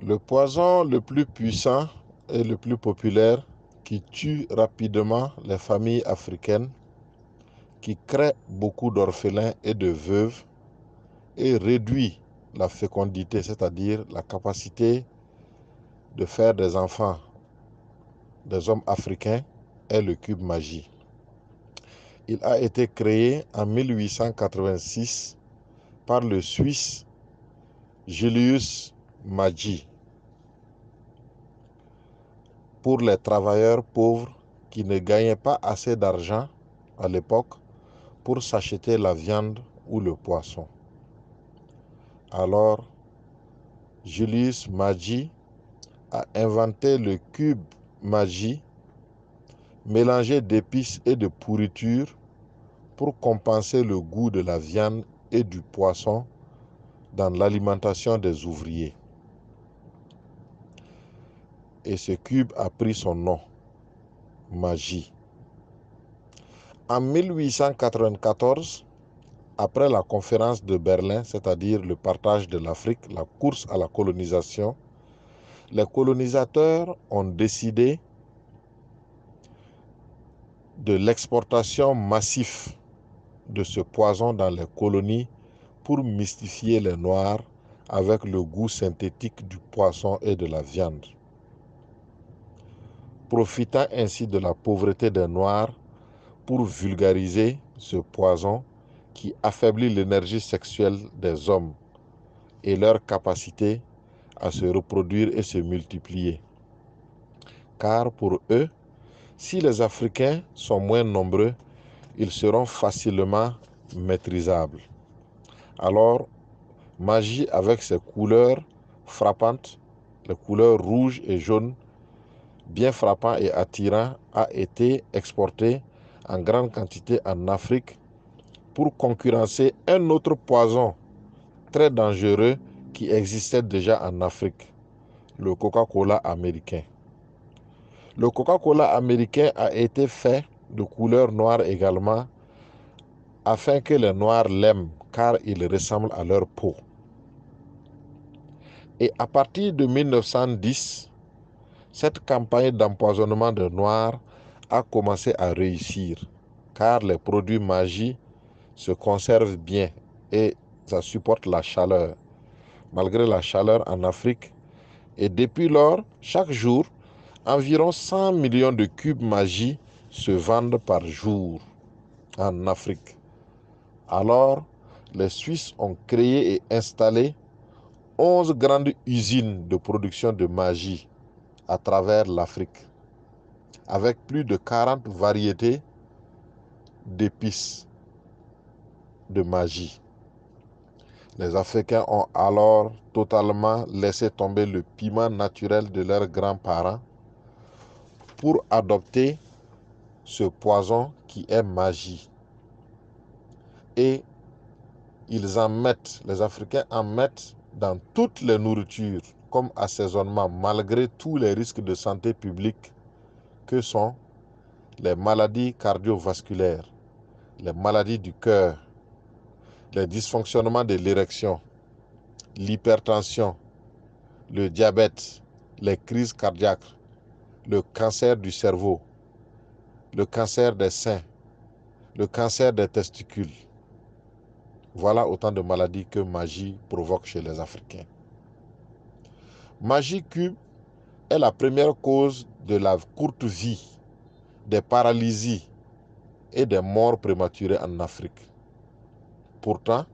Le poison le plus puissant et le plus populaire qui tue rapidement les familles africaines, qui crée beaucoup d'orphelins et de veuves et réduit la fécondité, c'est-à-dire la capacité de faire des enfants, des hommes africains, est le cube magie. Il a été créé en 1886 par le Suisse Julius Maggi pour les travailleurs pauvres qui ne gagnaient pas assez d'argent à l'époque pour s'acheter la viande ou le poisson. Alors, Julius Maggi a inventé le cube magie mélangé d'épices et de pourriture pour compenser le goût de la viande et du poisson dans l'alimentation des ouvriers. Et ce cube a pris son nom, Magie. En 1894, après la conférence de Berlin, c'est-à-dire le partage de l'Afrique, la course à la colonisation, les colonisateurs ont décidé de l'exportation massive de ce poison dans les colonies pour mystifier les Noirs avec le goût synthétique du poisson et de la viande. Profitant ainsi de la pauvreté des Noirs pour vulgariser ce poison qui affaiblit l'énergie sexuelle des hommes et leur capacité à se reproduire et se multiplier. Car pour eux, si les Africains sont moins nombreux, ils seront facilement maîtrisables. Alors, Magie, avec ses couleurs frappantes, les couleurs rouges et jaunes, bien frappant et attirant, a été exporté en grande quantité en Afrique pour concurrencer un autre poison très dangereux qui existait déjà en Afrique, le Coca-Cola américain. Le Coca-Cola américain a été fait de couleur noire également, afin que les Noirs l'aiment, car il ressemble à leur peau. Et à partir de 1910, cette campagne d'empoisonnement des Noirs a commencé à réussir, car les produits Magie se conservent bien et ça supporte la chaleur, malgré la chaleur en Afrique. Et depuis lors, chaque jour, environ 100 millions de cubes Magie se vendent par jour en Afrique. Alors, les Suisses ont créé et installé 11 grandes usines de production de Magie à travers l'Afrique, avec plus de 40 variétés d'épices de Magie. Les Africains ont alors totalement laissé tomber le piment naturel de leurs grands-parents pour adopter ce poison qui est Magie. Et les Africains en mettent dans toutes les nourritures comme assaisonnement, malgré tous les risques de santé publique que sont les maladies cardiovasculaires, les maladies du cœur, les dysfonctionnements de l'érection, l'hypertension, le diabète, les crises cardiaques, le cancer du cerveau, le cancer des seins, le cancer des testicules. Voilà autant de maladies que Magie provoque chez les Africains. Magie Cube est la première cause de la courte vie, des paralysies et des morts prématurées en Afrique. Pourtant,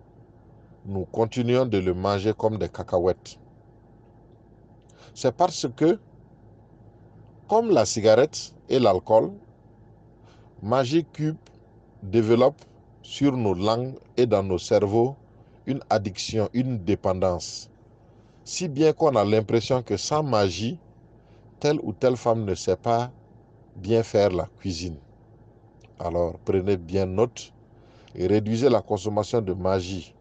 nous continuons de le manger comme des cacahuètes. C'est parce que, comme la cigarette et l'alcool, Magie Cube développe sur nos langues et dans nos cerveaux une addiction, une dépendance. Si bien qu'on a l'impression que sans magie, telle ou telle femme ne sait pas bien faire la cuisine. Alors prenez bien note et réduisez la consommation de magie,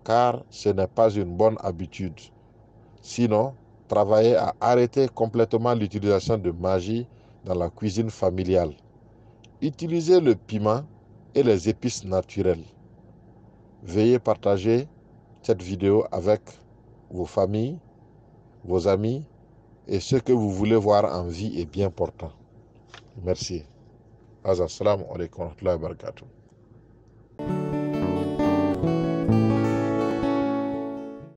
car ce n'est pas une bonne habitude. Sinon, travaillez à arrêter complètement l'utilisation de magie dans la cuisine familiale. Utilisez le piment et les épices naturelles. Veuillez partager cette vidéo avec vos familles vos amis et ce que vous voulez voir en vie est bien portant. Merci. Assalamu alaikum wa rahmatullahi wa barakatuh.